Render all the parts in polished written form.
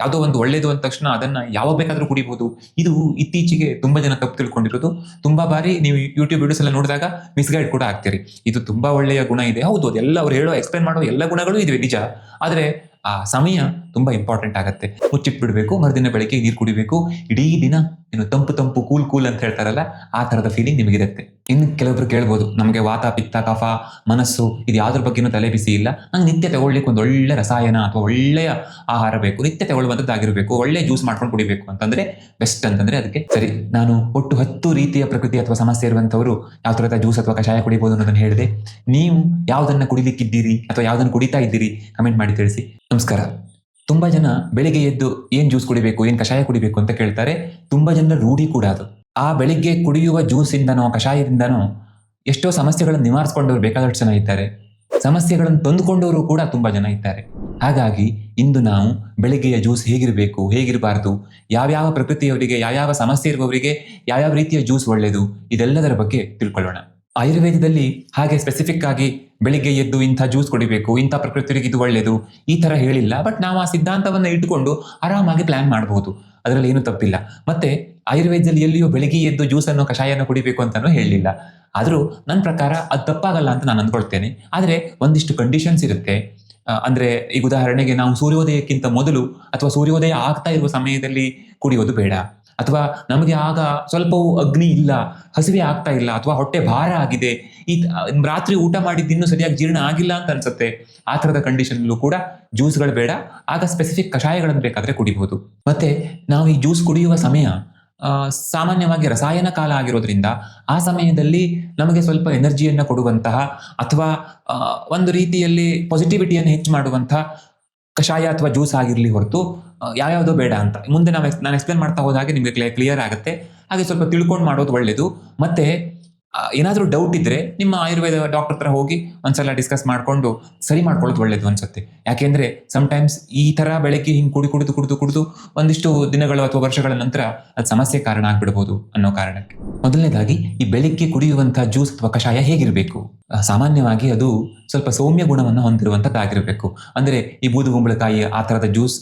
ಯಾವುದೋ ಒಂದು ಒಳ್ಳೇದು ಅಂದ ತಕ್ಷಣ ಅದನ್ನ ಯಾವಾಗ ಬೇಕಾದ್ರೂ ಕುಡಿಬಹುದು. ಇದು ಇತ್ತೀಚೆಗೆ ತುಂಬಾ ಜನ ತಪ್ಪು ತಿಳ್ಕೊಂಡಿರೋದು. ತುಂಬಾ ಬಾರಿ ನೀವು ಯೂಟ್ಯೂಬ್ ವಿಡಿಯೋಸ್ ಎಲ್ಲ ನೋಡಿದಾಗ ಮಿಸ್ಗೈಡ್ ಕೂಡ ಆಗ್ತೀರಿ. ಇದು ತುಂಬಾ ಒಳ್ಳೆಯ ಗುಣ ಇದೆ, ಹೌದು, ಅದೆಲ್ಲ ಅವ್ರು ಹೇಳೋ ಎಕ್ಸ್ಪ್ಲೈನ್ ಮಾಡೋ ಎಲ್ಲ ಗುಣಗಳು ಇವೆ ನಿಜ. ಆದ್ರೆ ಆ ಸಮಯ ತುಂಬಾ ಇಂಪಾರ್ಟೆಂಟ್ ಆಗತ್ತೆ. ಮುಚ್ಚಿಟ್ಬಿಡ್ಬೇಕು, ಮರುದಿನ ಬೆಳಿಗ್ಗೆ ನೀರು ಕುಡಿಬೇಕು, ಇಡೀ ದಿನ ಏನು ತಂಪು ತಂಪು ಕೂಲ್ ಕೂಲ್ ಅಂತ ಹೇಳ್ತಾರಲ್ಲ, ಆ ತರದ ಫೀಲಿಂಗ್ ನಿಮಗಿರುತ್ತೆ. ಇನ್ನು ಕೆಲವೊಬ್ರು ಕೇಳ್ಬೋದು, ನಮಗೆ ವಾತ ಪಿತ್ತ ಕಫ ಮನಸ್ಸು ಇದು ಯಾವ್ದ್ರ ಬಗ್ಗೆನೂ ತಲೆ ಬಿಸಿ ಇಲ್ಲ, ನಂಗೆ ನಿತ್ಯ ತಗೊಳ್ಳಿಕ್ಕೆ ಒಂದು ಒಳ್ಳೆ ರಸಾಯನ ಅಥವಾ ಒಳ್ಳೆಯ ಆಹಾರ ಬೇಕು, ನಿತ್ಯ ತಗೊಳ್ಳುವಂಥದ್ದಾಗಿರ್ಬೇಕು, ಒಳ್ಳೆ ಜ್ಯೂಸ್ ಮಾಡ್ಕೊಂಡು ಕುಡಿಬೇಕು ಅಂತಂದ್ರೆ ಬೆಸ್ಟ್ ಅಂತಂದ್ರೆ ಅದಕ್ಕೆ ಸರಿ. ನಾನು ಒಟ್ಟು 10 ರೀತಿಯ ಪ್ರಕೃತಿ ಅಥವಾ ಸಮಸ್ಯೆ ಇರುವಂತವರು ಯಾವ ತರದ ಜ್ಯೂಸ್ ಅಥವಾ ಕಷಾಯ ಕುಡಿಬಹುದು ಅನ್ನೋದನ್ನ ಹೇಳಿದೆ. ನೀವು ಯಾವ್ದನ್ನ ಕುಡಿಲಿಕ್ಕಿದ್ದೀರಿ ಅಥವಾ ಯಾವ್ದನ್ನ ಕುಡಿತಾ ಇದ್ದೀರಿ ಕಮೆಂಟ್ ಮಾಡಿ ತಿಳಿಸಿ. ನಮಸ್ಕಾರ. ತುಂಬಾ ಜನ ಬೆಳಿಗ್ಗೆ ಎದ್ದು ಏನ್ ಜ್ಯೂಸ್ ಕುಡಿಬೇಕು, ಏನ್ ಕಷಾಯ ಕುಡಿಬೇಕು ಅಂತ ಕೇಳ್ತಾರೆ. ತುಂಬಾ ಜನರ ರೂಢಿ ಕೂಡ ಅದು. ಆ ಬೆಳಿಗ್ಗೆ ಕುಡಿಯುವ ಜ್ಯೂಸ್ ಇಂದನೋ ಕಷಾಯದಿಂದನೋ ಎಷ್ಟೋ ಸಮಸ್ಯೆಗಳನ್ನು ನಿವಾರಿಸಿಕೊಂಡವರು ಬೇಕಾದಷ್ಟು ಜನ ಇದ್ದಾರೆ, ಸಮಸ್ಯೆಗಳನ್ನು ತಂದುಕೊಂಡವರು ಕೂಡ ತುಂಬಾ ಜನ ಇದ್ದಾರೆ. ಹಾಗಾಗಿ ಇಂದು ನಾವು ಬೆಳಿಗ್ಗೆಯ ಜ್ಯೂಸ್ ಹೇಗಿರಬೇಕು, ಹೇಗಿರಬಾರ್ದು, ಯಾವ್ಯಾವ ಪ್ರಕೃತಿಯವರಿಗೆ, ಯಾವ್ಯಾವ ಸಮಸ್ಯೆ ಇರುವವರಿಗೆ ಯಾವ್ಯಾವ ರೀತಿಯ ಜ್ಯೂಸ್ ಒಳ್ಳೆಯದು, ಇದೆಲ್ಲದರ ಬಗ್ಗೆ ತಿಳ್ಕೊಳ್ಳೋಣ. ಆಯುರ್ವೇದದಲ್ಲಿ ಹಾಗೆ ಸ್ಪೆಸಿಫಿಕ್ ಆಗಿ ಬೆಳಿಗ್ಗೆ ಎದ್ದು ಇಂಥ ಜ್ಯೂಸ್ ಕುಡಿಬೇಕು, ಇಂಥ ಪ್ರಕೃತಿಯವರಿಗೆ ಇದು ಒಳ್ಳೆಯದು ಈ ತರ ಹೇಳಿಲ್ಲ. ಬಟ್ ನಾವು ಆ ಸಿದ್ಧಾಂತವನ್ನ ಇಟ್ಟುಕೊಂಡು ಆರಾಮಾಗಿ ಪ್ಲಾನ್ ಮಾಡಬಹುದು, ಅದರಲ್ಲಿ ಏನು ತಪ್ಪಿಲ್ಲ. ಮತ್ತೆ ಆಯುರ್ವೇದದಲ್ಲಿ ಎಲ್ಲಿಯೋ ಬೆಳಿಗ್ಗೆ ಎದ್ದು ಜ್ಯೂಸ್ ಅನ್ನು ಕಷಾಯನ ಕುಡಿಬೇಕು ಅಂತಾನೂ ಹೇಳಲಿಲ್ಲ. ಆದ್ರೂ ನನ್ನ ಪ್ರಕಾರ ಅದು ತಪ್ಪಾಗಲ್ಲ ಅಂತ ನಾನು ಅಂದ್ಕೊಳ್ತೇನೆ. ಆದ್ರೆ ಒಂದಿಷ್ಟು ಕಂಡೀಷನ್ಸ್ ಇರುತ್ತೆ. ಅಂದ್ರೆ ಈಗ ಉದಾಹರಣೆಗೆ ನಾವು ಸೂರ್ಯೋದಯಕ್ಕಿಂತ ಮೊದಲು ಅಥವಾ ಸೂರ್ಯೋದಯ ಆಗ್ತಾ ಇರುವ ಸಮಯದಲ್ಲಿ ಕುಡಿಯೋದು ಬೇಡ. ಅಥವಾ ನಮಗೆ ಆಗ ಸ್ವಲ್ಪವೂ ಅಗ್ನಿ ಇಲ್ಲ, ಹಸಿವೆ ಆಗ್ತಾ ಇಲ್ಲ, ಅಥವಾ ಹೊಟ್ಟೆ ಭಾರ ಆಗಿದೆ, ಈ ರಾತ್ರಿ ಊಟ ಮಾಡಿದ್ದು ಸರಿಯಾಗಿ ಜೀರ್ಣ ಆಗಿಲ್ಲ ಅಂತ ಅನ್ಸುತ್ತೆ, ಆ ಥರದ ಕಂಡೀಷನ್ಲೂ ಕೂಡ ಜ್ಯೂಸ್ಗಳು ಬೇಡ. ಆಗ ಸ್ಪೆಸಿಫಿಕ್ ಕಷಾಯಗಳನ್ನು ಬೇಕಾದ್ರೆ ಕುಡಿಬಹುದು. ಮತ್ತೆ ನಾವು ಈ ಜ್ಯೂಸ್ ಕುಡಿಯುವ ಸಮಯ ಸಾಮಾನ್ಯವಾಗಿ ರಸಾಯನ ಕಾಲ ಆಗಿರೋದ್ರಿಂದ ಆ ಸಮಯದಲ್ಲಿ ನಮಗೆ ಸ್ವಲ್ಪ ಎನರ್ಜಿಯನ್ನು ಕೊಡುವಂತಹ ಅಥವಾ ಒಂದು ರೀತಿಯಲ್ಲಿ ಪಾಸಿಟಿವಿಟಿಯನ್ನು ಹೆಚ್ಚು ಮಾಡುವಂತಹ ಕಷಾಯ ಅಥವಾ ಜ್ಯೂಸ್ ಆಗಿರ್ಲಿ ಹೊರತು ಯಾವ್ಯಾವುದೋ ಬೇಡ ಅಂತ. ಮುಂದೆ ನಾನು ಎಕ್ಸ್ಪ್ಲೇನ್ ಮಾಡ್ತಾ ಹೋದಾಗೆ ನಿಮಗೆ ಕ್ಲಿಯರ್ ಆಗುತ್ತೆ. ಹಾಗೆ ಸ್ವಲ್ಪ ತಿಳ್ಕೊಂಡು ಮಾಡೋದು ಒಳ್ಳೇದು. ಮತ್ತೆ ಏನಾದರೂ ಡೌಟ್ ಇದ್ರೆ ನಿಮ್ಮ ಆಯುರ್ವೇದ ಡಾಕ್ಟರ್ ಹತ್ರ ಹೋಗಿ ಒಂದ್ಸಲ ಡಿಸ್ಕಸ್ ಮಾಡ್ಕೊಂಡು ಸರಿ ಮಾಡ್ಕೊಳ್ಳೋದು ಒಳ್ಳೇದು ಅನ್ಸುತ್ತೆ. ಯಾಕೆಂದ್ರೆ ಸಮ್ಟೈಮ್ಸ್ ಈ ತರ ಬೆಳಗ್ಗೆ ಹಿಂಗೆ ಕುಡಿದು ಒಂದಿಷ್ಟು ದಿನಗಳು ಅಥವಾ ವರ್ಷಗಳ ನಂತರ ಅದು ಸಮಸ್ಯೆ ಕಾರಣ ಆಗ್ಬಿಡ್ಬೋದು ಅನ್ನೋ ಕಾರಣಕ್ಕೆ. ಮೊದಲನೇದಾಗಿ ಈ ಬೆಳಿಗ್ಗೆ ಕುಡಿಯುವಂತಹ ಜ್ಯೂಸ್ ಅಥವಾ ಕಷಾಯ ಹೇಗಿರಬೇಕು? ಸಾಮಾನ್ಯವಾಗಿ ಅದು ಸ್ವಲ್ಪ ಸೌಮ್ಯ ಗುಣವನ್ನು ಹೊಂದಿರುವಂತದ್ದಾಗಿರ್ಬೇಕು. ಅಂದ್ರೆ ಈ ಬೂದುಗುಂಬಳಕಾಯಿ ಆ ತರದ ಜ್ಯೂಸ್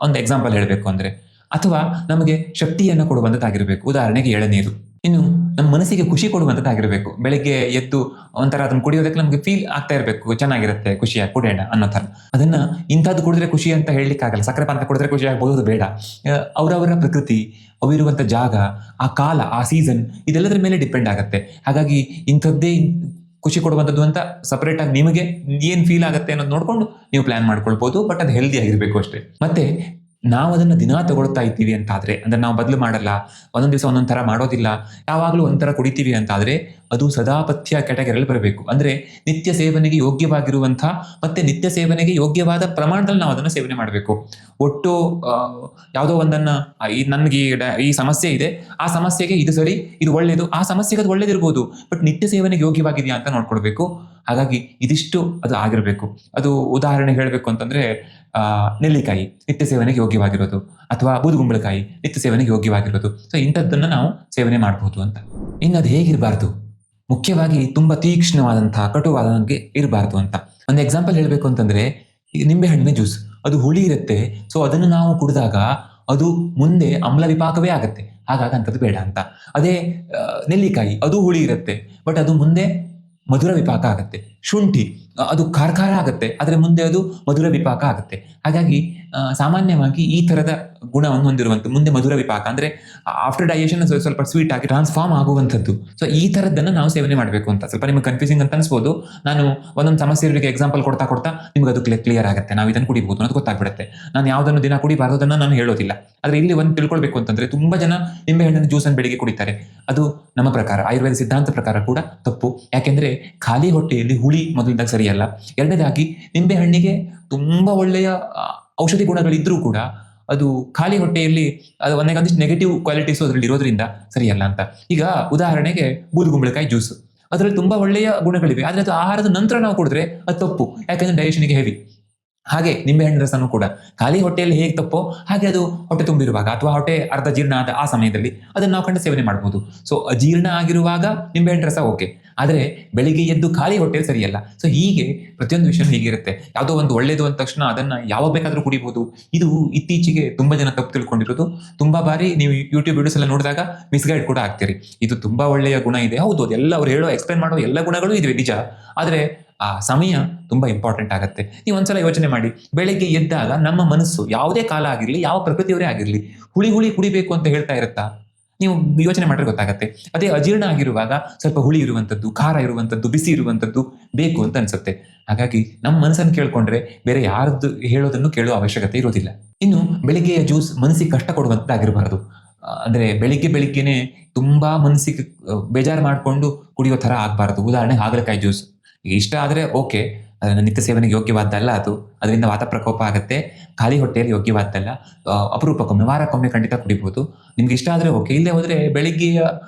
ಒಂದು ಎಕ್ಸಾಂಪಲ್ ಹೇಳಬೇಕು ಅಂದ್ರೆ, ಅಥವಾ ನಮಗೆ ಶಕ್ತಿಯನ್ನು ಕೊಡುವಂತದ್ದಾಗಿರ್ಬೇಕು. ಉದಾಹರಣೆಗೆ ಎಳನೀರು. ಇನ್ನು ನಮ್ಮ ಮನಸ್ಸಿಗೆ ಖುಷಿ ಕೊಡುವಂಥದ್ದಾಗಿರ್ಬೇಕು. ಬೆಳಿಗ್ಗೆ ಎದ್ದು ಒಂಥರ ಅದನ್ನು ಕುಡಿಯೋದಕ್ಕೆ ನಮಗೆ ಫೀಲ್ ಆಗ್ತಾ ಇರಬೇಕು, ಚೆನ್ನಾಗಿರುತ್ತೆ, ಖುಷಿಯಾಗಿ ಕುಡಿಯೋಣ ಅನ್ನೋ ಥರ. ಅದನ್ನ ಇಂಥದ್ದು ಕುಡಿದ್ರೆ ಖುಷಿ ಅಂತ ಹೇಳಲಿಕ್ಕಾಗಲ್ಲ. ಸಕ್ಕರೆ ಪಾನಕ ಕುಡಿದ್ರೆ ಖುಷಿ ಆಗ್ಬೋದು ಬೇಡ. ಅವರವರ ಪ್ರಕೃತಿ, ಅವಿರುವಂಥ ಜಾಗ, ಆ ಕಾಲ, ಆ ಸೀಸನ್, ಇದೆಲ್ಲದರ ಮೇಲೆ ಡಿಪೆಂಡ್ ಆಗುತ್ತೆ. ಹಾಗಾಗಿ ಇಂಥದ್ದೇ ಖುಷಿ ಕೊಡುವಂಥದ್ದು ಅಂತ ಸಪರೇಟ್ ಆಗಿ ನಿಮಗೆ ಏನ್ ಫೀಲ್ ಆಗುತ್ತೆ ಅನ್ನೋದು ನೋಡ್ಕೊಂಡು ನೀವು ಪ್ಲಾನ್ ಮಾಡ್ಕೊಳ್ಬಹುದು. ಬಟ್ ಅದು ಹೆಲ್ದಿ ಆಗಿರ್ಬೇಕು ಅಷ್ಟೇ. ಮತ್ತೆ ನಾವು ಅದನ್ನ ದಿನ ತಗೊಳ್ತಾ ಇದ್ದೀವಿ ಅಂತಾದ್ರೆ, ಅಂದ್ರೆ ನಾವು ಬದಲು ಮಾಡಲ್ಲ, ಒಂದೊಂದು ದಿವಸ ಒಂದೊಂದು ಥರ ಮಾಡೋದಿಲ್ಲ, ಯಾವಾಗಲೂ ಒಂಥರ ಕುಡಿತೀವಿ ಅಂತಾದ್ರೆ ಅದು ಸದಾಪಥ್ಯ ಕ್ಯಾಟಗರಿಯಲ್ಲಿ ಬರಬೇಕು. ಅಂದ್ರೆ ನಿತ್ಯ ಸೇವನೆಗೆ ಯೋಗ್ಯವಾಗಿರುವಂತಹ ಮತ್ತೆ ನಿತ್ಯ ಸೇವನೆಗೆ ಯೋಗ್ಯವಾದ ಪ್ರಮಾಣದಲ್ಲಿ ನಾವು ಅದನ್ನು ಸೇವನೆ ಮಾಡಬೇಕು. ಒಟ್ಟು ಯಾವುದೋ ಒಂದನ್ನ ನನ್ಗೆ ಈ ಸಮಸ್ಯೆ ಇದೆ, ಆ ಸಮಸ್ಯೆಗೆ ಇದು ಸರಿ, ಇದು ಒಳ್ಳೇದು, ಆ ಸಮಸ್ಯೆಗೆ ಅದು ಒಳ್ಳೇದಿರ್ಬೋದು, ಬಟ್ ನಿತ್ಯ ಸೇವನೆಗೆ ಯೋಗ್ಯವಾಗಿದೆಯಾ ಅಂತ ನೋಡ್ಕೊಳ್ಬೇಕು. ಹಾಗಾಗಿ ಇದಿಷ್ಟು ಅದು ಆಗಿರ್ಬೇಕು. ಅದು ಉದಾಹರಣೆ ಹೇಳಬೇಕು ಅಂತಂದ್ರೆ ನೆಲ್ಲಿಕಾಯಿ ನಿತ್ಯ ಸೇವನೆಗೆ ಯೋಗ್ಯವಾಗಿರೋದು, ಅಥವಾ ಬೂದುಗುಂಬಳಕಾಯಿ ನಿತ್ಯ ಸೇವನೆಗೆ ಯೋಗ್ಯವಾಗಿರೋದು. ಸೊ ಇಂಥದ್ದನ್ನ ನಾವು ಸೇವನೆ ಮಾಡಬಹುದು ಅಂತ. ಇನ್ನು ಅದು ಹೇಗಿರಬಾರ್ದು? ಮುಖ್ಯವಾಗಿ ತುಂಬಾ ತೀಕ್ಷ್ಣವಾದಂತಹ ಕಟುವಾದಂಗೆ ಇರಬಾರ್ದು ಅಂತ. ಒಂದು ಎಕ್ಸಾಂಪಲ್ ಹೇಳಬೇಕು ಅಂತಂದ್ರೆ, ಈಗ ನಿಂಬೆ ಹಣ್ಣಿನ ಜ್ಯೂಸ್ ಅದು ಹುಳಿ ಇರುತ್ತೆ. ಸೊ ಅದನ್ನು ನಾವು ಕುಡಿದಾಗ ಅದು ಮುಂದೆ ಅಮ್ಲ ವಿಪಾಕವೇ ಆಗತ್ತೆ. ಹಾಗಾಗಿ ಅಂಥದ್ದು ಬೇಡ ಅಂತ. ಅದೇ ನೆಲ್ಲಿಕಾಯಿ ಅದು ಹುಳಿ ಇರುತ್ತೆ, ಬಟ್ ಅದು ಮುಂದೆ ಮಧುರ ವಿಪಾಕ ಆಗತ್ತೆ. ಶುಂಠಿ ಅದು ಖಾರ ಆಗತ್ತೆ, ಆದರೆ ಮುಂದೆ ಅದು ಮಧುರ ವಿಪಾಕ ಆಗತ್ತೆ. ಹಾಗಾಗಿ ಸಾಮಾನ್ಯವಾಗಿ ಈ ತರದ ಗುಣವನ್ನು ಹೊಂದಿರುವಂಥ ಮುಂದೆ ಮಧುರ ವಿಪಾಕ ಅಂದ್ರೆ ಆಫ್ಟರ್ ಡೈಜೆಷನ್ ಸ್ವಲ್ಪ ಸ್ವೀಟ್ ಆಗಿ ಟ್ರಾನ್ಸ್ಫಾರ್ಮ್ ಆಗುವಂಥದ್ದು. ಸೊ ಈ ತರದ್ದನ್ನು ನಾವು ಸೇವನೆ ಮಾಡಬೇಕು ಅಂತ. ಸ್ವಲ್ಪ ನಿಮ್ಗೆ ಕನ್ಫ್ಯೂಸಿಂಗ್ ಅಂತ ಅನ್ಸ್ಬೋದು. ನಾನು ಒಂದೊಂದು ಸಮಸ್ಯೆಗಳಿಗೆ ಎಕ್ಸಾಂಪಲ್ ಕೊಡ್ತಾ ನಿಮ್ಗೆ ಅದು ಕ್ಲಿಯರ್ ಆಗುತ್ತೆ. ನಾವು ಇದನ್ನು ಕುಡಿಬಹುದು ಅನ್ನೋದು ಗೊತ್ತಾಗ್ಬಿಡುತ್ತೆ. ನಾನು ಯಾವುದನ್ನು ದಿನ ಕುಡಿಬಾರ್ದನ್ನ ನಾನು ಹೇಳೋದಿಲ್ಲ. ಆದ್ರೆ ಇಲ್ಲಿ ಒಂದು ತಿಳ್ಕೊಳ್ಬೇಕು ಅಂತಂದ್ರೆ, ತುಂಬಾ ಜನ ನಿಂಬೆ ಹಣ್ಣಿನ ಜ್ಯೂಸ್ ಅನ್ನು ಬೆಳಿಗ್ಗೆ ಕುಡಿತಾರೆ. ಅದು ನಮ್ಮ ಪ್ರಕಾರ, ಆಯುರ್ವೇದ ಸಿದ್ಧಾಂತ ಪ್ರಕಾರ ಕೂಡ ತಪ್ಪು. ಯಾಕೆಂದ್ರೆ ಖಾಲಿ ಹೊಟ್ಟೆಯಲ್ಲಿ ಹುಳಿ ಮೊದಲಿದ್ದಾಗ ಸರಿಯಲ್ಲ. ಎರಡನೇದಾಗಿ ನಿಂಬೆ ಹಣ್ಣಿಗೆ ತುಂಬಾ ಒಳ್ಳೆಯ ಔಷಧಿ ಗುಣಗಳಿದ್ರೂ ಕೂಡ ಅದು ಖಾಲಿ ಹೊಟ್ಟೆಯಲ್ಲಿ ಅದು ಒಂದಿಷ್ಟು ನೆಗೆಟಿವ್ ಕ್ವಾಲಿಟೀಸ್ ಅದರಲ್ಲಿ ಇರೋದ್ರಿಂದ ಸರಿಯಲ್ಲ ಅಂತ. ಈಗ ಉದಾಹರಣೆಗೆ ಬೂದುಗುಂಬಳಕಾಯಿ ಜ್ಯೂಸ್, ಅದರಲ್ಲಿ ತುಂಬಾ ಒಳ್ಳೆಯ ಗುಣಗಳಿವೆ, ಆದ್ರೆ ಅದು ಆಹಾರದ ನಂತರ ನಾವು ಕುಡಿದ್ರೆ ಅದು ತಪ್ಪು. ಯಾಕಂದ್ರೆ ಡೈಜೆಷನ್ಗೆ ಹೆವಿ. ಹಾಗೆ ನಿಂಬೆಹಣ್ಣಿನ ರಸನೂ ಕೂಡ ಖಾಲಿ ಹೊಟ್ಟೆಯಲ್ಲಿ ಹೇಗೆ ತಪ್ಪೋ ಹಾಗೆ ಅದು ಹೊಟ್ಟೆ ತುಂಬಿರುವಾಗ ಅಥವಾ ಹೊಟ್ಟೆ ಅರ್ಧ ಜೀರ್ಣ ಆದ ಆ ಸಮಯದಲ್ಲಿ ಅದನ್ನು ನಾವು ಕಂಡು ಸೇವನೆ ಮಾಡಬಹುದು. ಸೊ ಅಜೀರ್ಣ ಆಗಿರುವಾಗ ನಿಂಬೆಹಣ್ಣು ರಸ ಓಕೆ, ಆದರೆ ಬೆಳಿಗ್ಗೆ ಎದ್ದು ಖಾಲಿ ಹೊಟ್ಟೆ ಸರಿಯಲ್ಲ. ಸೊ ಹೀಗೆ ಪ್ರತಿಯೊಂದು ವಿಷಯ ಹೀಗಿರುತ್ತೆ. ಯಾವುದೋ ಒಂದು ಒಳ್ಳೇದು ಅಂದ ತಕ್ಷಣ ಅದನ್ನ ಯಾವಾಗ ಬೇಕಾದ್ರೂ ಕುಡಿಬಹುದು. ಇದು ಇತ್ತೀಚೆಗೆ ತುಂಬಾ ಜನ ತಪ್ಪು ತಿಳ್ಕೊಂಡಿರೋದು. ತುಂಬಾ ಬಾರಿ ನೀವು ಯೂಟ್ಯೂಬ್ ವಿಡಿಯೋಸ್ ಎಲ್ಲ ನೋಡಿದಾಗ ಮಿಸ್ಗೈಡ್ ಕೂಡ ಆಗ್ತೀರಿ. ಇದು ತುಂಬಾ ಒಳ್ಳೆಯ ಗುಣ ಇದೆ, ಹೌದು, ಅದೆಲ್ಲ ಅವ್ರು ಹೇಳೋ ಎಕ್ಸ್ಪ್ಲೈನ್ ಮಾಡೋ ಎಲ್ಲ ಗುಣಗಳು ಇವೆ ನಿಜ. ಆದ್ರೆ ಆ ಸಮಯ ತುಂಬಾ ಇಂಪಾರ್ಟೆಂಟ್ ಆಗುತ್ತೆ. ನೀವು ಒಂದ್ಸಲ ಯೋಚನೆ ಮಾಡಿ, ಬೆಳಿಗ್ಗೆ ಎದ್ದಾಗ ನಮ್ಮ ಮನಸ್ಸು ಯಾವುದೇ ಕಾಲ ಆಗಿರ್ಲಿ, ಯಾವ ಪ್ರಕೃತಿಯವರೇ ಆಗಿರ್ಲಿ, ಹುಳಿ ಕುಡಿಬೇಕು ಅಂತ ಹೇಳ್ತಾ ಇರುತ್ತಾ? ನೀವು ಯೋಚನೆ ಮಾಡಿದ್ರೆ ಗೊತ್ತಾಗತ್ತೆ. ಅದೇ ಅಜೀರ್ಣ ಆಗಿರುವಾಗ ಸ್ವಲ್ಪ ಹುಳಿ ಇರುವಂಥದ್ದು, ಖಾರ ಇರುವಂಥದ್ದು, ಬಿಸಿ ಇರುವಂಥದ್ದು ಬೇಕು ಅಂತ ಅನ್ಸುತ್ತೆ. ಹಾಗಾಗಿ ನಮ್ಮ ಮನಸ್ಸನ್ನು ಕೇಳ್ಕೊಂಡ್ರೆ ಬೇರೆ ಯಾರದ್ದು ಹೇಳೋದನ್ನು ಕೇಳೋ ಅವಶ್ಯಕತೆ ಇರೋದಿಲ್ಲ. ಇನ್ನು ಬೆಳಿಗ್ಗೆಯ ಜ್ಯೂಸ್ ಮನಸ್ಸಿಗೆ ಕಷ್ಟ ಕೊಡುವಂತಾಗಿರಬಾರದು. ಅಂದ್ರೆ ಬೆಳಿಗ್ಗೆನೆ ತುಂಬಾ ಮನಸ್ಸಿಗೆ ಬೇಜಾರು ಮಾಡಿಕೊಂಡು ಕುಡಿಯೋ ತರ ಆಗ್ಬಾರ್ದು. ಉದಾಹರಣೆಗೆ ಹಾಗಲಕಾಯಿ ಜ್ಯೂಸ್ ಇಷ್ಟ ಆದ್ರೆ ಓಕೆ, ಅದನ್ನ ನಿತ್ಯ ಸೇವನೆಗೆ ಯೋಗ್ಯವಾದ್ದಲ್ಲ. ಅದರಿಂದ ವಾತ ಪ್ರಕೋಪ ಆಗುತ್ತೆ, ಖಾಲಿ ಹೊಟ್ಟೆಯಲ್ಲಿ ಯೋಗ್ಯವಾದ್ದಲ್ಲ. ಅಪರೂಪಕ್ಕೊಮ್ಮೆ, ವಾರಕ್ಕೊಮ್ಮೆ ಖಂಡಿತ ಕುಡಿಬಹುದು. ನಿಮ್ಗೆ ಇಷ್ಟ ಆದ್ರೆ ಓಕೆ, ಇಲ್ಲೇ ಹೋದ್ರೆ ಬೆಳಿಗ್ಗೆಯ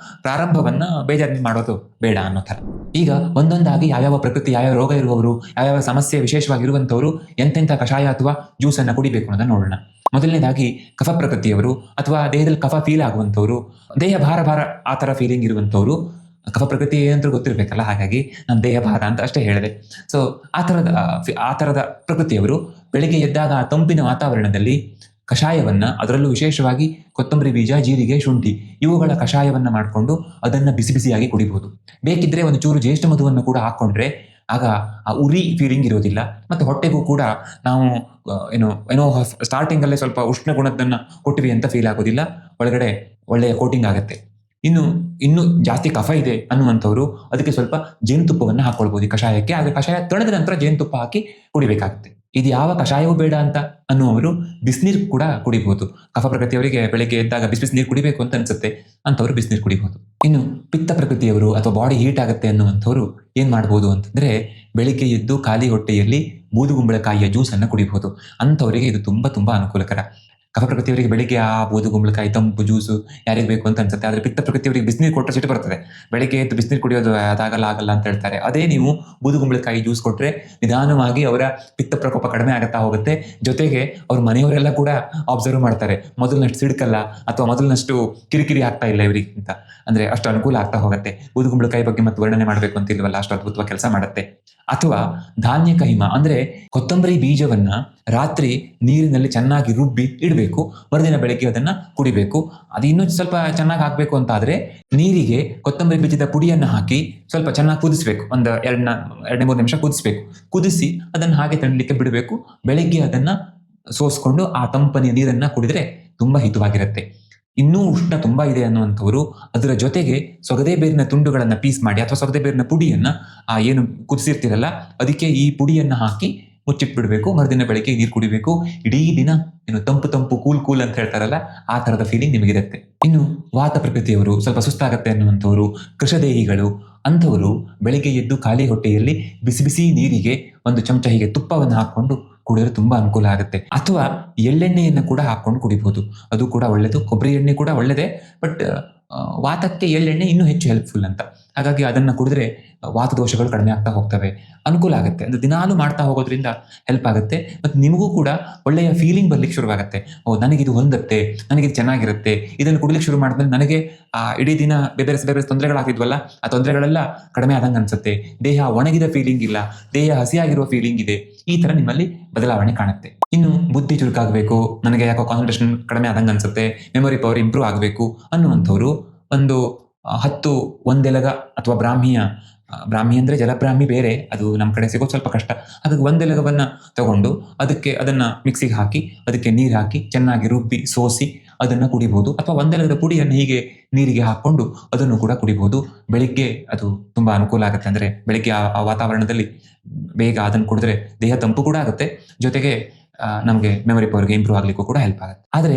ಪ್ರಾರಂಭವನ್ನ ಬೇಜಾರು ಮಾಡೋದು ಬೇಡ ಅನ್ನೋ ಥರ. ಈಗ ಒಂದೊಂದಾಗಿ ಯಾವ್ಯಾವ ಪ್ರಕೃತಿ, ಯಾವ್ಯಾವ ರೋಗ ಇರುವವರು, ಯಾವ್ಯಾವ ಸಮಸ್ಯೆ ವಿಶೇಷವಾಗಿರುವಂಥವ್ರು ಎಂತೆಂಥ ಕಷಾಯ ಅಥವಾ ಜ್ಯೂಸ್ ಅನ್ನ ಕುಡಿಬೇಕು ಅನ್ನೋದನ್ನ ನೋಡೋಣ. ಮೊದಲನೇದಾಗಿ ಕಫ ಪ್ರಕೃತಿಯವರು ಅಥವಾ ದೇಹದಲ್ಲಿ ಕಫ ಫೀಲ್ ಆಗುವಂಥವ್ರು, ದೇಹ ಭಾರ ಆ ಥರ ಫೀಲಿಂಗ್ ಇರುವಂಥವ್ರು. ಕಫ ಪ್ರಕೃತಿ ಏನಂತ ಗೊತ್ತಿರ್ಬೇಕಲ್ಲ, ಹಾಗಾಗಿ ನಾನು ದೇಹ ಭಾರ ಅಂತ ಅಷ್ಟೇ ಹೇಳಿದೆ. ಸೊ ಆ ಥರದ ಪ್ರಕೃತಿಯವರು ಬೆಳಿಗ್ಗೆ ಎದ್ದಾಗ ಆ ತಂಪಿನ ವಾತಾವರಣದಲ್ಲಿ ಕಷಾಯವನ್ನ, ಅದರಲ್ಲೂ ವಿಶೇಷವಾಗಿ ಕೊತ್ತಂಬರಿ ಬೀಜ, ಜೀರಿಗೆ, ಶುಂಠಿ ಇವುಗಳ ಕಷಾಯವನ್ನ ಮಾಡಿಕೊಂಡು ಅದನ್ನ ಬಿಸಿ ಬಿಸಿಯಾಗಿ ಕುಡಿಬಹುದು. ಬೇಕಿದ್ರೆ ಒಂದು ಚೂರು ಜ್ಯೇಷ್ಠ ಮಧುವನ್ನು ಕೂಡ ಹಾಕೊಂಡ್ರೆ ಆಗ ಆ ಉರಿ ಫೀಲಿಂಗ್ ಇರೋದಿಲ್ಲ. ಮತ್ತೆ ಹೊಟ್ಟೆಗೂ ಕೂಡ ನಾವು ಏನೋ ಸ್ಟಾರ್ಟಿಂಗ್ ಅಲ್ಲೇ ಸ್ವಲ್ಪ ಉಷ್ಣ ಗುಣದನ್ನ ಕೊಟ್ಟಿವಿ ಅಂತ ಫೀಲ್ ಆಗೋದಿಲ್ಲ. ಒಳಗಡೆ ಒಳ್ಳೆಯ ಕೋಟಿಂಗ್ ಆಗುತ್ತೆ. ಇನ್ನು ಜಾಸ್ತಿ ಕಫ ಇದೆ ಅನ್ನುವಂಥವ್ರು ಅದಕ್ಕೆ ಸ್ವಲ್ಪ ಜೇನುತುಪ್ಪವನ್ನು ಹಾಕೊಳ್ಬಹುದು ಕಷಾಯಕ್ಕೆ. ಆದ್ರೆ ಕಷಾಯ ತಣದ ನಂತರ ಜೇನುತುಪ್ಪ ಹಾಕಿ ಕುಡಿಬೇಕಾಗುತ್ತೆ. ಇದು ಯಾವ ಕಷಾಯವೂ ಬೇಡ ಅಂತ ಅನ್ನುವರು ಬಿಸಿನೀರು ಕೂಡ ಕುಡಿಬಹುದು. ಕಫ ಪ್ರಕೃತಿಯವರಿಗೆ ಬೆಳಿಗ್ಗೆ ಎದ್ದಾಗ ಬಿಸಿ ನೀರು ಕುಡಿಬೇಕು ಅಂತ ಅನ್ಸುತ್ತೆ ಅಂಥವ್ರು ಬಿಸಿನೀರು ಕುಡಿಬಹುದು. ಇನ್ನು ಪಿತ್ತ ಪ್ರಕೃತಿಯವರು ಅಥವಾ ಬಾಡಿ ಹೀಟ್ ಆಗುತ್ತೆ ಅನ್ನುವಂಥವ್ರು ಏನ್ ಮಾಡ್ಬೋದು ಅಂತಂದ್ರೆ, ಬೆಳಿಗ್ಗೆ ಎದ್ದು ಖಾಲಿ ಹೊಟ್ಟೆಯಲ್ಲಿ ಬೂದುಗುಂಬಳಕಾಯಿಯ ಜ್ಯೂಸ್ ಅನ್ನ ಕುಡಿಬಹುದು. ಅಂಥವರಿಗೆ ಇದು ತುಂಬಾ ಅನುಕೂಲಕರ. ಕಫ ಪ್ರಕೃತಿಯವರಿಗೆ ಬೆಳಿಗ್ಗೆ ಆ ಬೂದುಗುಂಬಳಕಾಯಿ ತಂಪು ಜ್ಯೂಸು ಯಾರಿಗೆ ಬೇಕು ಅಂತ ಅನ್ಸುತ್ತೆ. ಆದ್ರೆ ಪಿತ್ತ ಪ್ರಕೃತಿಯವರಿಗೆ ಬಿಸಿನೀರು ಕೊಟ್ಟರೆ ಸಿಟ್ಟು ಬರ್ತದೆ. ಬೆಳಿಗ್ಗೆ ಎದ್ದು ಬಿಸಿನೀರು ಕುಡಿಯೋದು ಅದಾಗಲ್ಲ ಅಂತ ಹೇಳ್ತಾರೆ. ಅದೇ ನೀವು ಬೂದುಗುಂಬಳಕಾಯಿ ಜ್ಯೂಸ್ ಕೊಟ್ರೆ ನಿಧಾನವಾಗಿ ಅವರ ಪಿತ್ತ ಪ್ರಕೋಪ ಕಡಿಮೆ ಆಗುತ್ತಾ ಹೋಗುತ್ತೆ. ಜೊತೆಗೆ ಅವ್ರ ಮನೆಯವರೆಲ್ಲ ಕೂಡ ಅಬ್ಸರ್ವ್ ಮಾಡ್ತಾರೆ, ಮೊದಲಿನಷ್ಟು ಸಿಡ್ಕಲ್ಲ ಅಥವಾ ಮೊದಲಿನಷ್ಟು ಕಿರಿಕಿರಿ ಆಗ್ತಾ ಇಲ್ಲ ಇವರಿಗೆ ಅಂತ. ಅಂದ್ರೆ ಅಷ್ಟು ಅನುಕೂಲ ಆಗ್ತಾ ಹೋಗುತ್ತೆ. ಬೂದುಗುಂಬಳಕಾಯಿ ಬಗ್ಗೆ ಮತ್ತೆ ವರ್ಣನೆ ಮಾಡಬೇಕು ಅಂತ ಇಲ್ವಲ್ಲ, ಅಷ್ಟು ಅದ್ಭುತವಾಗಿ ಕೆಲಸ ಮಾಡುತ್ತೆ. ಅಥವಾ ಧಾನ್ಯ ಕಹಿಮ ಅಂದ್ರೆ ಕೊತ್ತಂಬರಿ ಬೀಜವನ್ನ ರಾತ್ರಿ ನೀರಿನಲ್ಲಿ ಚೆನ್ನಾಗಿ ರುಬ್ಬಿ ಇಡಬೇಕು, ಮರುದಿನ ಬೆಳಗ್ಗೆ ಅದನ್ನ ಕುಡಿಬೇಕು. ಅದು ಇನ್ನೂ ಸ್ವಲ್ಪ ಚೆನ್ನಾಗಿ ಆಗ್ಬೇಕು ಅಂತ ಆದ್ರೆ ನೀರಿಗೆ ಕೊತ್ತಂಬರಿ ಬೀಜದ ಪುಡಿಯನ್ನು ಹಾಕಿ ಸ್ವಲ್ಪ ಚೆನ್ನಾಗಿ ಕುದಿಸ್ಬೇಕು. ಒಂದು 2-3 ನಿಮಿಷ ಕುದಿಸಿ ಅದನ್ನ ಹಾಗೆ ತಣ್ಣಲಿಕ್ಕೆ ಬಿಡಬೇಕು. ಬೆಳಗ್ಗೆ ಅದನ್ನ ಸೋಸ್ಕೊಂಡು ಆ ತಂಪನೆಯ ನೀರನ್ನ ಕುಡಿದ್ರೆ ತುಂಬಾ ಹಿತವಾಗಿರುತ್ತೆ. ಇನ್ನೂ ಉಷ್ಣ ತುಂಬಾ ಇದೆ ಅನ್ನುವಂಥವ್ರು ಅದರ ಜೊತೆಗೆ ಸೊಗದೆ ಬೇರಿನ ತುಂಡುಗಳನ್ನ ಪೀಸ್ ಮಾಡಿ ಅಥವಾ ಸೊಗದೆ ಬೇರಿನ ಪುಡಿಯನ್ನ ಏನು ಕುದಿಸಿರ್ತಿರಲ್ಲ ಅದಕ್ಕೆ ಈ ಪುಡಿಯನ್ನ ಹಾಕಿ ಮುಚ್ಚಿಟ್ಬಿಡ್ಬೇಕು. ಮರುದಿನ ಬೆಳಗ್ಗೆ ನೀರು ಕುಡಿಬೇಕು. ಇಡೀ ದಿನ ತಂಪು ಕೂಲ್ ಅಂತ ಹೇಳ್ತಾರಲ್ಲ, ಆ ತರದ ಫೀಲಿಂಗ್ ನಿಮಗಿರುತ್ತೆ. ಇನ್ನು ವಾತ ಪ್ರಕೃತಿಯವರು, ಸ್ವಲ್ಪ ಸುಸ್ತಾಗತ್ತೆ ಅನ್ನುವಂಥವ್ರು, ಕೃಷದೇಹಿಗಳು ಅಂಥವರು ಬೆಳಿಗ್ಗೆ ಎದ್ದು ಖಾಲಿ ಹೊಟ್ಟೆಯಲ್ಲಿ ಬಿಸಿ ನೀರಿಗೆ ಒಂದು ಚಮಚ ಹೀಗೆ ತುಪ್ಪವನ್ನು ಹಾಕೊಂಡು ಕುಡಿದ್ರೆ ತುಂಬಾ ಅನುಕೂಲ ಆಗುತ್ತೆ. ಅಥವಾ ಎಳ್ಳೆಣ್ಣೆಯನ್ನು ಕೂಡ ಹಾಕೊಂಡು ಕುಡಿಬಹುದು, ಅದು ಕೂಡ ಒಳ್ಳೇದು. ಕೊಬ್ಬರಿ ಎಣ್ಣೆ ಕೂಡ ಒಳ್ಳೇದೇ, ಬಟ್ ವಾತಕ್ಕೆ ಎಳ್ಳೆಣ್ಣೆ ಇನ್ನೂ ಹೆಚ್ಚು ಹೆಲ್ಪ್ಫುಲ್ ಅಂತ. ಹಾಗಾಗಿ ಅದನ್ನ ಕುಡಿದ್ರೆ ವಾತ ದೋಷಗಳು ಕಡಿಮೆ ಆಗ್ತಾ ಹೋಗ್ತವೆ, ಅನುಕೂಲ ಆಗುತ್ತೆ. ಅಂದ್ರೆ ದಿನಾಲು ಮಾಡ್ತಾ ಹೋಗೋದ್ರಿಂದ ಹೆಲ್ಪ್ ಆಗುತ್ತೆ. ಮತ್ತು ನಿಮಗೂ ಕೂಡ ಒಳ್ಳೆಯ ಫೀಲಿಂಗ್ ಬರ್ಲಿಕ್ಕೆ ಶುರುವಾಗುತ್ತೆ. ನನಗಿದು ಹೊಂದತ್ತೆ, ನನಗಿದು ಚೆನ್ನಾಗಿರುತ್ತೆ, ಇದನ್ನು ಕುಡಿಲಿಕ್ಕೆ ಶುರು ಮಾಡಿದ್ಮೇಲೆ ನನಗೆ ಇಡೀ ದಿನ ಬೇರೆ ತೊಂದರೆಗಳಾಗ್ತಿದ್ವಲ್ಲ, ಆ ತೊಂದರೆಗಳೆಲ್ಲ ಕಡಿಮೆ ಆದಂಗೆ ಅನ್ಸುತ್ತೆ. ದೇಹ ಒಣಗಿದ ಫೀಲಿಂಗ್ ಇಲ್ಲ, ದೇಹ ಹಸಿಯಾಗಿರುವ ಫೀಲಿಂಗ್ ಇದೆ. ಈ ತರ ನಿಮ್ಮಲ್ಲಿ ಬದಲಾವಣೆ ಕಾಣುತ್ತೆ. ಇನ್ನು ಬುದ್ಧಿ ಚುರುಕಾಗಬೇಕು, ನನಗೆ ಯಾಕೋ ಕಾನ್ಸಂಟ್ರೇಷನ್ ಕಡಿಮೆ ಆದಂಗೆ ಅನ್ಸುತ್ತೆ, ಮೆಮೊರಿ ಪವರ್ ಇಂಪ್ರೂವ್ ಆಗಬೇಕು ಅನ್ನುವಂಥವ್ರು ಒಂದು 10 ಒಂದೆಲಗ ಅಥವಾ ಬ್ರಾಹ್ಮಿ ಅಂದ್ರೆ ಜಲಬ್ರಾಹ್ಮಿ ಬೇರೆ, ಅದು ನಮ್ಮ ಕಡೆ ಸಿಗೋದು ಸ್ವಲ್ಪ ಕಷ್ಟ. ಹಾಗಾಗಿ ಒಂದೆಲಗವನ್ನ ತಗೊಂಡು ಅದನ್ನ ಮಿಕ್ಸಿಗೆ ಹಾಕಿ ಅದಕ್ಕೆ ನೀರು ಹಾಕಿ ಚೆನ್ನಾಗಿ ರುಬ್ಬಿ ಸೋಸಿ ಅದನ್ನ ಕುಡಿಬಹುದು. ಅಥವಾ ಒಂದೆಲಗದ ಪುಡಿಯನ್ನು ಹೀಗೆ ನೀರಿಗೆ ಹಾಕೊಂಡು ಅದನ್ನು ಕೂಡ ಕುಡಿಬಹುದು. ಬೆಳಿಗ್ಗೆ ಅದು ತುಂಬಾ ಅನುಕೂಲ ಆಗುತ್ತೆ. ಅಂದ್ರೆ ಬೆಳಿಗ್ಗೆ ಆ ವಾತಾವರಣದಲ್ಲಿ ಬೇಗ ಅದನ್ನು ಕುಡಿದ್ರೆ ದೇಹ ತಂಪು ಕೂಡ ಆಗುತ್ತೆ, ಜೊತೆಗೆ ನಮಗೆ ಮೆಮೊರಿ ಪವರ್ಗೆ ಇಂಪ್ರೂವ್ ಆಗ್ಲಿಕ್ಕೂ ಕೂಡ ಹೆಲ್ಪ್ ಆಗುತ್ತೆ. ಆದ್ರೆ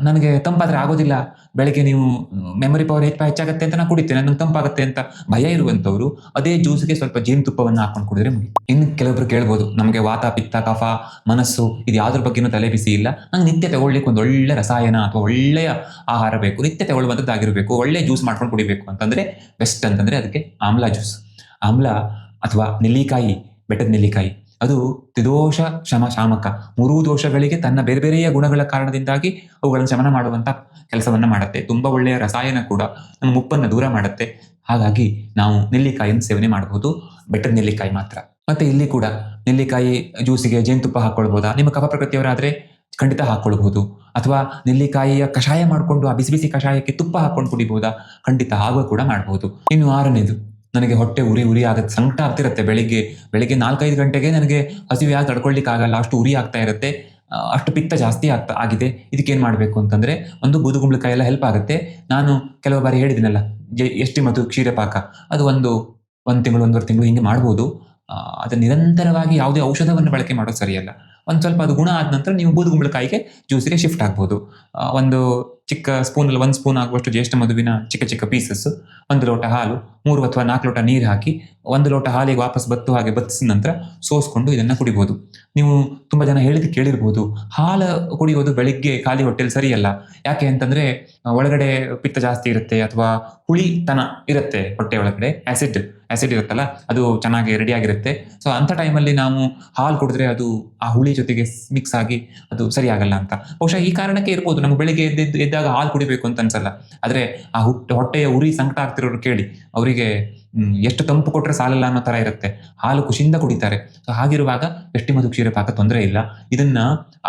ನನಗೆ ತಂಪಾದ್ರೆ ಆಗೋದಿಲ್ಲ, ಬೆಳಗ್ಗೆ ನೀವು ಮೆಮೊರಿ ಪವರ್ ಹೆಚ್ಚಾಗತ್ತೆ ಅಂತ ನಾನು ಕುಡಿತೇನೆ, ನಂಗೆ ತಂಪಾಗತ್ತೆ ಅಂತ ಭಯ ಇರುವಂತವ್ರು ಅದೇ ಜ್ಯೂಸ್ಗೆ ಸ್ವಲ್ಪ ಜೇನುತುಪ್ಪವನ್ನು ಹಾಕೊಂಡು ಕುಡಿದ್ರೆ ಮುಗಿತು. ಇನ್ನು ಕೆಲವೊಬ್ರು ಕೇಳ್ಬೋದು, ನಮಗೆ ವಾತ, ಪಿತ್ತ, ಕಫ, ಮನಸ್ಸು ಇದು ಯಾವ್ದ್ರ ಬಗ್ಗೆನೂ ತಲೆ ಬಿಸಿ ಇಲ್ಲ, ನಂಗೆ ನಿತ್ಯ ತಗೊಳ್ಳಿಕ್ಕೆ ಒಂದು ಒಳ್ಳೆ ರಸಾಯನ ಅಥವಾ ಒಳ್ಳೆಯ ಆಹಾರ ಬೇಕು, ನಿತ್ಯ ತಗೊಳ್ಳುವಂಥದ್ದಾಗಿರ್ಬೇಕು, ಒಳ್ಳೆ ಜ್ಯೂಸ್ ಮಾಡ್ಕೊಂಡು ಕುಡಿಬೇಕು ಅಂತಂದ್ರೆ ಬೆಸ್ಟ್ ಅಂತಂದ್ರೆ ಅದಕ್ಕೆ ಆಮ್ಲ ಜ್ಯೂಸ್. ಆಮ್ಲ ಅಥವಾ ನೆಲ್ಲಿಕಾಯಿ, ಬೆಟ್ಟದ ನೆಲ್ಲಿಕಾಯಿ, ಅದು ತ್ರಿದೋಷ ಶಾಮಕ, 3 ದೋಷಗಳಿಗೆ ತನ್ನ ಬೇರೆ ಬೇರೆಯ ಗುಣಗಳ ಕಾರಣದಿಂದಾಗಿ ಅವುಗಳನ್ನು ಶಮನ ಮಾಡುವಂತ ಕೆಲಸವನ್ನ ಮಾಡುತ್ತೆ. ತುಂಬಾ ಒಳ್ಳೆಯ ರಸಾಯನ ಕೂಡ, ನಮ್ಮ ಮುಪ್ಪನ್ನು ದೂರ ಮಾಡುತ್ತೆ. ಹಾಗಾಗಿ ನಾವು ನೆಲ್ಲಿಕಾಯಿಯನ್ನು ಸೇವನೆ ಮಾಡಬಹುದು, ಬೆಟರ್ ನೆಲ್ಲಿಕಾಯಿ ಮಾತ್ರ. ಮತ್ತೆ ಇಲ್ಲಿ ಕೂಡ ನೆಲ್ಲಿಕಾಯಿ ಜ್ಯೂಸಿಗೆ ಜೇನುತುಪ್ಪ ಹಾಕೊಳ್ಬಹುದಾ? ನಿಮ್ಮ ಕಫ ಪ್ರಕೃತಿಯವರಾದ್ರೆ ಖಂಡಿತ ಹಾಕೊಳ್ಬಹುದು. ಅಥವಾ ನೆಲ್ಲಿಕಾಯಿಯ ಕಷಾಯ ಮಾಡಿಕೊಂಡು ಆ ಬಿಸಿ ಬಿಸಿ ಕಷಾಯಕ್ಕೆ ತುಪ್ಪ ಹಾಕೊಂಡು ಕುಡಿಬಹುದಾ? ಖಂಡಿತ ಹಾಗೆ ಕೂಡ ಮಾಡಬಹುದು. ಇನ್ನು 6ನೇದು, ನನಗೆ ಹೊಟ್ಟೆ ಉರಿ ಆಗುತ್ತೆ, ಸಂಕಟ ಆಗ್ತಿರುತ್ತೆ. ಬೆಳಿಗ್ಗೆ 4-5 ಗಂಟೆಗೆ ನನಗೆ ಹಸಿವೆ ಆಗಿ ತಡ್ಕೊಳ್ಲಿಕ್ಕೆ ಆಗಲ್ಲ, ಅಷ್ಟು ಉರಿ ಆಗ್ತಾ ಇರುತ್ತೆ, ಅಷ್ಟು ಪಿತ್ತ ಜಾಸ್ತಿ ಆಗಿದೆ. ಇದಕ್ಕೇನು ಮಾಡಬೇಕು ಅಂತಂದ್ರೆ, ಒಂದು ಬೂದುಗುಂಬಳಕಾಯಿ ಎಲ್ಲ ಹೆಲ್ಪ್ ಆಗುತ್ತೆ. ನಾನು ಕೆಲವು ಬಾರಿ ಹೇಳಿದಿನಲ್ಲ, ಎಷ್ಟಿ ಮತ್ತು ಕ್ಷೀರಪಾಕ, ಅದು ಒಂದು ತಿಂಗಳು 1.5 ತಿಂಗಳು ಹಿಂಗೆ ಮಾಡ್ಬೋದು. ಅದು ನಿರಂತರವಾಗಿ ಯಾವುದೇ ಔಷಧವನ್ನು ಬಳಕೆ ಮಾಡೋದು ಸರಿಯಲ್ಲ. ಒಂದು ಸ್ವಲ್ಪ ಅದು ಗುಣ ಆದ ನಂತರ ನೀವು ಬೂದುಗುಂಬಳಕಾಯಿಗೆ ಜ್ಯೂಸಿಗೆ ಶಿಫ್ಟ್ ಆಗ್ಬೋದು. ಒಂದು ಚಿಕ್ಕ ಸ್ಪೂನಲ್ಲಿ 1 ಸ್ಪೂನ್ ಆಗುವಷ್ಟು ಜ್ಯೇಷ್ಠ ಮಧುವಿನ ಚಿಕ್ಕ ಪೀಸಸ್, 1 ಲೋಟ ಹಾಲು, 3 ಅಥವಾ 4 ಲೋಟ ನೀರು ಹಾಕಿ 1 ಲೋಟ ಹಾಲಿಗೆ ವಾಪಸ್ ಹಾಗೆ ಬತ್ತಿಸಿದ ನಂತರ ಸೋಸ್ಕೊಂಡು ಇದನ್ನು ಕುಡಿಬೋದು. ನೀವು ತುಂಬ ಜನ ಹೇಳಿದ್ದು ಕೇಳಿರ್ಬೋದು, ಹಾಲು ಕುಡಿಯೋದು ಬೆಳಿಗ್ಗೆ ಖಾಲಿ ಹೊಟ್ಟೆಲಿ ಸರಿಯಲ್ಲ. ಯಾಕೆ ಅಂತಂದ್ರೆ ಒಳಗಡೆ ಪಿತ್ತ ಜಾಸ್ತಿ ಇರುತ್ತೆ ಅಥವಾ ಹುಳಿತನ ಇರುತ್ತೆ ಹೊಟ್ಟೆ ಒಳಗಡೆ, ಆಸಿಡ್ ಇರುತ್ತಲ್ಲ, ಅದು ಚೆನ್ನಾಗಿ ರೆಡಿ ಆಗಿರುತ್ತೆ. ಸೊ ಅಂಥ ಟೈಮಲ್ಲಿ ನಾವು ಹಾಲು ಕುಡಿದ್ರೆ ಅದು ಆ ಹುಳಿ ಜೊತೆಗೆ ಮಿಕ್ಸ್ ಆಗಿ ಅದು ಸರಿಯಾಗಲ್ಲ ಅಂತ. ಬಹುಶಃ ಈ ಕಾರಣಕ್ಕೆ ಇರ್ಬೋದು ನಮ್ಗೆ ಬೆಳಿಗ್ಗೆ ಎದ್ದಾಗ ಹಾಲು ಕುಡಿಬೇಕು ಅಂತ ಅನ್ಸಲ್ಲ. ಆದ್ರೆ ಆ ಹೊಟ್ಟೆಯ ಉರಿ ಸಂಕಟ ಆಗ್ತಿರೋರು ಕೇಳಿ, ಅವರಿಗೆ ಎಷ್ಟು ತಂಪು ಕೊಟ್ಟರೆ ಸಾಲಲ್ಲ ಅನ್ನೋ ತರ ಇರುತ್ತೆ. ಹಾಲು ಖುಷಿಯಿಂದ ಕುಡಿತಾರೆ. ಸೊ ಹಾಗಿರುವಾಗ ಎಷ್ಟಿ ಮಧು ಕ್ಷೀರಪಾಕ ತೊಂದರೆ ಇಲ್ಲ. ಇದನ್ನ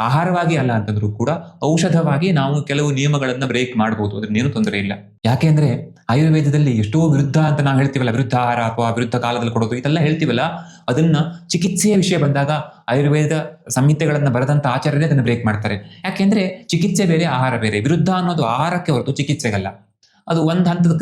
ಆಹಾರವಾಗಿ ಅಲ್ಲ ಅಂತಂದ್ರೂ ಕೂಡ ಔಷಧವಾಗಿ ನಾವು ಕೆಲವು ನಿಯಮಗಳನ್ನ ಬ್ರೇಕ್ ಮಾಡಬಹುದು, ಅದ್ರನ್ನೇನು ತೊಂದರೆ ಇಲ್ಲ. ಯಾಕೆ ಅಂದ್ರೆ ಆಯುರ್ವೇದದಲ್ಲಿ ಎಷ್ಟೋ ವಿರುದ್ಧ ಅಂತ ನಾವು ಹೇಳ್ತೀವಲ್ಲ, ವಿರುದ್ಧ ಆಹಾರ ಅಥವಾ ವಿರುದ್ಧ ಕಾಲದಲ್ಲಿ ಕೊಡೋದು ಇದೆಲ್ಲ ಹೇಳ್ತೀವಲ್ಲ, ಅದನ್ನ ಚಿಕಿತ್ಸೆಯ ವಿಷಯ ಬಂದಾಗ ಆಯುರ್ವೇದ ಸಂಹಿತೆಗಳನ್ನ ಬರೆದಂತ ಆಚಾರ್ಯರೇ ಅದನ್ನ ಬ್ರೇಕ್ ಮಾಡ್ತಾರೆ. ಯಾಕೆಂದ್ರೆ ಚಿಕಿತ್ಸೆ ಬೇರೆ, ಆಹಾರ ಬೇರೆ. ವಿರುದ್ಧ ಅನ್ನೋದು ಆಹಾರಕ್ಕೆ ಹೊರತು ಚಿಕಿತ್ಸೆಗಲ್ಲ. ಅದು ಒಂದು ಹಂತದ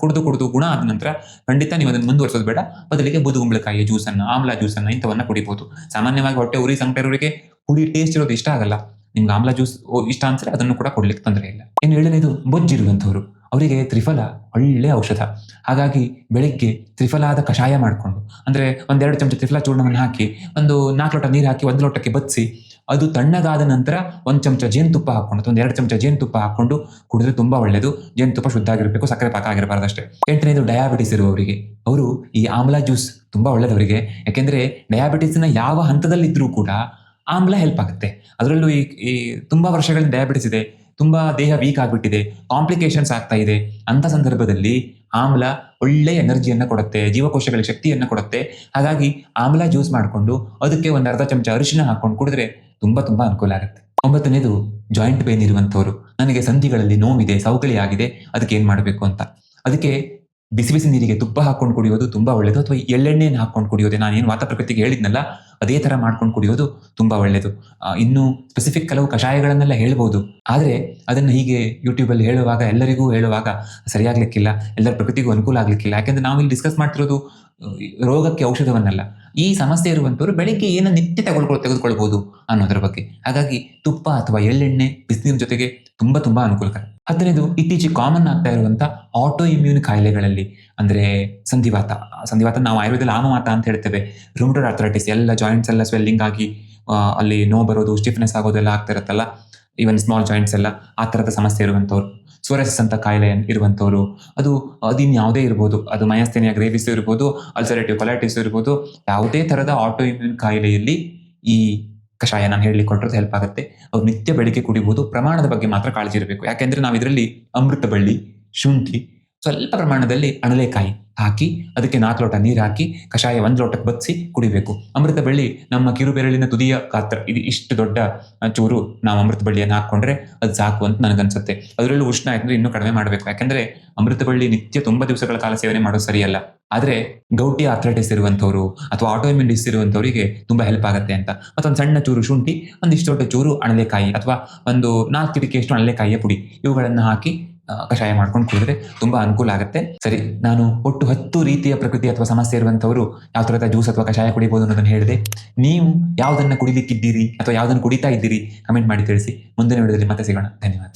ಕುಡಿದು ಗುಣ ಆದ ನಂತರ ಖಂಡಿತ ನೀವು ಅದನ್ನು ಮುಂದುವರಿಸೋದು ಬೇಡ. ಬದಲಿಗೆ ಬೂದುಗುಂಬಳಕಾಯಿಯ ಜ್ಯೂಸನ್ನು, ಆಮ್ಲ ಜ್ಯೂಸನ್ನು ಇಂಥವನ್ನ ಕುಡಿಬಹುದು. ಸಾಮಾನ್ಯವಾಗಿ ಹೊಟ್ಟೆ ಉರಿ ಸಂಕಟ ಇರೋರಿಗೆ ಹುಳಿ ಟೇಸ್ಟ್ ಇರೋದು ಇಷ್ಟ ಆಗಲ್ಲ. ನಿಮ್ಗೆ ಆಮ್ಲ ಜ್ಯೂಸ್ ಇಷ್ಟ ಅನ್ಸರೆ ಅದನ್ನು ಕೂಡ ಕೊಡ್ಲಿಕ್ಕೆ ತೊಂದರೆ ಇಲ್ಲ. ಇನ್ನು 7ನೇದು, ಬೊಜ್ಜಿರುವಂಥವ್ರು, ಅವರಿಗೆ ತ್ರಿಫಲ ಒಳ್ಳೆ ಔಷಧ. ಹಾಗಾಗಿ ಬೆಳಿಗ್ಗೆ ತ್ರಿಫಲಾದ ಕಷಾಯ ಮಾಡಿಕೊಂಡು, ಅಂದ್ರೆ 1-2 ಚಮಚ ತ್ರಿಫಲ ಚೂರ್ಣವನ್ನು ಹಾಕಿ 4 ಲೋಟ ನೀರು ಹಾಕಿ 1 ಲೋಟಕ್ಕೆ ಬತ್ಸಿ, ಅದು ತಣ್ಣಗಾದ ನಂತರ 1 ಚಮಚ ಜೇನುತುಪ್ಪ ಹಾಕೊಂಡು, 2 ಚಮಚ ಜೇನುತುಪ್ಪ ಹಾಕೊಂಡು ಕುಡಿದ್ರೆ ತುಂಬಾ ಒಳ್ಳೆಯದು. ಜೇನುತುಪ್ಪ ಶುದ್ಧ ಆಗಿರಬೇಕು, ಸಕ್ಕರೆ ಪಾಕ ಆಗಿರಬಾರ್ದು ಅಷ್ಟೇ. 8ನೇದು, ಡಯಾಬಿಟಿಸ್ ಇರುವವರಿಗೆ, ಅವರು ಈ ಆಮ್ಲ ಜ್ಯೂಸ್ ತುಂಬಾ ಒಳ್ಳೆದವರಿಗೆ. ಯಾಕೆಂದ್ರೆ ಡಯಾಬಿಟಿಸ್ನ ಯಾವ ಹಂತದಲ್ಲಿದ್ರೂ ಕೂಡ ಆಮ್ಲ ಹೆಲ್ಪ್ ಆಗುತ್ತೆ. ಅದರಲ್ಲೂ ಈ ತುಂಬಾ ವರ್ಷಗಳಿಂದ ಡಯಾಬಿಟಿಸ್ ಇದೆ, ತುಂಬಾ ದೇಹ ವೀಕ್ ಆಗ್ಬಿಟ್ಟಿದೆ, ಕಾಂಪ್ಲಿಕೇಶನ್ಸ್ ಆಗ್ತಾ ಇದೆ, ಅಂತ ಸಂದರ್ಭದಲ್ಲಿ ಆಮ್ಲ ಒಳ್ಳೆ ಎನರ್ಜಿಯನ್ನು ಕೊಡುತ್ತೆ, ಜೀವಕೋಶಗಳಿಗೆ ಶಕ್ತಿಯನ್ನು ಕೊಡುತ್ತೆ. ಹಾಗಾಗಿ ಆಮ್ಲ ಜ್ಯೂಸ್ ಮಾಡಿಕೊಂಡು ಅದಕ್ಕೆ 1/2 ಚಮಚ ಅರಿಶಿನ ಹಾಕೊಂಡು ಕುಡಿದ್ರೆ ತುಂಬಾ ಅನುಕೂಲ ಆಗುತ್ತೆ. 9ನೇದು, ಜಾಯಿಂಟ್ ಪೇನ್ ಇರುವಂಥವ್ರು, ನನಗೆ ಸಂಧಿಗಳಲ್ಲಿ ನೋವಿದೆ, ಸೌಕಳಿ ಆಗಿದೆ, ಅದಕ್ಕೆ ಏನ್ ಮಾಡಬೇಕು ಅಂತ. ಅದಕ್ಕೆ ಬಿಸಿ ನೀರಿಗೆ ತುಪ್ಪ ಹಾಕೊಂಡು ಕುಡಿಯೋದು ತುಂಬಾ ಒಳ್ಳೆಯದು. ಅಥವಾ ಎಳ್ಳೆಣ್ಣೆಯನ್ನು ಹಾಕೊಂಡು ಕುಡಿಯೋದು, ನಾನೇನು ವಾತ ಪ್ರಕೃತಿಗೆ ಹೇಳಿದ್ನಲ್ಲ ಅದೇ ತರ ಮಾಡ್ಕೊಂಡು ಕುಡಿಯೋದು ತುಂಬಾ ಒಳ್ಳೆಯದು. ಇನ್ನು ಸ್ಪೆಸಿಫಿಕ್ ಕೆಲವು ಕಷಾಯಗಳನ್ನೆಲ್ಲ ಹೇಳ್ಬೋದು, ಆದ್ರೆ ಅದನ್ನ ಹೀಗೆ ಯೂಟ್ಯೂಬಲ್ಲಿ ಎಲ್ಲರಿಗೂ ಹೇಳುವಾಗ ಸರಿಯಾಗ್ಲಿಕ್ಕಿಲ್ಲ, ಎಲ್ಲರ ಪ್ರಕೃತಿಗೂ ಅನುಕೂಲ ಆಗ್ಲಿಕ್ಕಿಲ್ಲ. ಯಾಕೆಂದ್ರೆ ನಾವು ಇಲ್ಲಿ ಡಿಸ್ಕಸ್ ಮಾಡ್ತಿರೋದು ರೋಗಕ್ಕೆ ಔಷಧವನ್ನಲ್ಲ. ಈ ಸಮಸ್ಯೆ ಇರುವಂತವ್ರು ಬೆಳಿಗ್ಗೆ ಏನ ನಿತ್ಯ ತೆಗೆದುಕೊಳ್ಬಹುದು ಅನ್ನೋದ್ರ ಬಗ್ಗೆ. ಹಾಗಾಗಿ ತುಪ್ಪ ಅಥವಾ ಎಳ್ಳೆಣ್ಣೆ ಬಿಸಿನೀರಿನ ಜೊತೆಗೆ ತುಂಬಾ ಅನುಕೂಲಕರ. 10ನೇದು, ಇತ್ತೀಚೆಗೆ ಕಾಮನ್ ಆಗ್ತಾ ಇರುವಂತ ಆಟೋ ಇಮ್ಯೂನ್ ಕಾಯಿಲೆಗಳಲ್ಲಿ, ಅಂದ್ರೆ ಸಂಧಿವಾತ ನಾವು ಆಯುರ್ವೇದದಲ್ಲಿ ಆಮವಾತ ಅಂತ ಹೇಳ್ತೇವೆ. ರುಮಟೋಯ್ಡ್ ಆರ್ಥರೈಟಿಸ್, ಎಲ್ಲ ಜಾಯಿಂಟ್ಸ್ ಎಲ್ಲ ಸ್ವೆಲ್ಲಿಂಗ್ ಆಗಿ ಅಲ್ಲಿ ನೋವು ಬರೋದು, ಸ್ಟಿಫ್ನೆಸ್ ಆಗೋದೆಲ್ಲ ಆಗ್ತಾ ಇರುತ್ತಲ್ಲ, ಈವನ್ ಸ್ಮಾಲ್ ಜಾಯಿಂಟ್ಸ್ ಎಲ್ಲ, ಆ ತರದ ಸಮಸ್ಯೆ ಇರುವಂತವ್ರು, ಸೋರಿಯಾಸಿಸ್ ಅಂತ ಕಾಯಿಲೆ ಇರುವಂತವ್ರು, ಅದು ಯಾವುದೇ ಇರ್ಬೋದು, ಅದು ಮಯಸ್ಥೇನಿಯಾ ಗ್ರೇವಿಸ್ ಇರ್ಬೋದು, ಅಲ್ಸರೇಟಿವ್ ಕೊಲೈಟಿಸ್ ಇರ್ಬೋದು, ಯಾವುದೇ ತರದ ಆಟೋ ಇಮ್ಯೂನ್ ಕಾಯಿಲೆಯಲ್ಲಿ ಈ ಕಷಾಯ ನಾನು ಹೇಳಿ ಕೊಟ್ಟರೆ ಹೆಲ್ಪ್ ಆಗುತ್ತೆ. ಅವ್ರು ನಿತ್ಯ ಬೆಳಿಗ್ಗೆ ಕುಡಿಬಹುದು. ಪ್ರಮಾಣದ ಬಗ್ಗೆ ಮಾತ್ರ ಕಾಳಜಿ ಇರಬೇಕು. ಯಾಕೆಂದ್ರೆ ನಾವು ಇದರಲ್ಲಿ ಅಮೃತ ಬಳ್ಳಿ, ಶುಂಠಿ, ಸ್ವಲ್ಪ ಪ್ರಮಾಣದಲ್ಲಿ ಅಣಲೆಕಾಯಿ ಹಾಕಿ ಅದಕ್ಕೆ 4 ಲೋಟ ನೀರು ಹಾಕಿ ಕಷಾಯ 1 ಲೋಟಕ್ಕೆ ಬತ್ಸಿ ಕುಡಿಬೇಕು. ಅಮೃತ ಬಳ್ಳಿ ನಮ್ಮ ಕಿರುಬೆರಳಿನ ತುದಿಯ ಗಾತ್ರ, ಇದು ಇಷ್ಟು ದೊಡ್ಡ ಚೂರು ನಾವು ಅಮೃತ ಬಳ್ಳಿಯನ್ನು ಹಾಕೊಂಡ್ರೆ ಅದು ಸಾಕು ಅಂತ ನನಗನ್ಸುತ್ತೆ. ಅದರಲ್ಲೂ ಉಷ್ಣ ಯಾಕಂದ್ರೆ ಇನ್ನೂ ಕಡಿಮೆ ಮಾಡಬೇಕು. ಯಾಕಂದ್ರೆ ಅಮೃತ ಬಳ್ಳಿ ನಿತ್ಯ 90 ದಿವಸಗಳ ಕಾಲ ಸೇವನೆ ಮಾಡೋದು ಸರಿಯಲ್ಲ. ಆದ್ರೆ ಗೌಟಿ ಆರ್ಥರೈಟಿಸ್ ಇರುವಂತವ್ರು ಅಥವಾ ಆಟೋಇಮ್ಯೂನ್ ಡಿಸೀಸ್ ಇರುವಂತವರಿಗೆ ತುಂಬಾ ಹೆಲ್ಪ್ ಆಗುತ್ತೆ ಅಂತ. ಮತ್ತೊಂದು ಸಣ್ಣ ಚೂರು ಶುಂಠಿ, ಒಂದಿಷ್ಟು ದೊಡ್ಡ ಚೂರು ಅಣಲೆಕಾಯಿ ಅಥವಾ ಒಂದು 4 ಚಿಟಿಕೆಯಷ್ಟು ಅಣಲೆಕಾಯಿಯ ಪುಡಿ, ಇವುಗಳನ್ನ ಹಾಕಿ ಕಷಾಯ ಮಾಡ್ಕೊಂಡು ಕುಡಿದ್ರೆ ತುಂಬಾ ಅನುಕೂಲ ಆಗುತ್ತೆ. ಸರಿ, ನಾನು ಒಟ್ಟು 10 ರೀತಿಯ ಪ್ರಕೃತಿ ಅಥವಾ ಸಮಸ್ಯೆ ಇರುವಂತವರು ಯಾವ ತರದ ಜ್ಯೂಸ್ ಅಥವಾ ಕಷಾಯ ಕುಡಿಬಹುದು ಅನ್ನೋದನ್ನ ಹೇಳಿದೆ. ನೀವು ಯಾವ್ದನ್ನ ಕುಡಿಲಿಕ್ಕಿದ್ದೀರಿ ಅಥವಾ ಯಾವ್ದನ್ನ ಕುಡಿತಾ ಇದ್ದೀರಿ ಕಮೆಂಟ್ ಮಾಡಿ ತಿಳಿಸಿ. ಮುಂದಿನ ವಿಡಿಯೋದಲ್ಲಿ ಮತ್ತೆ ಸಿಗೋಣ. ಧನ್ಯವಾದ.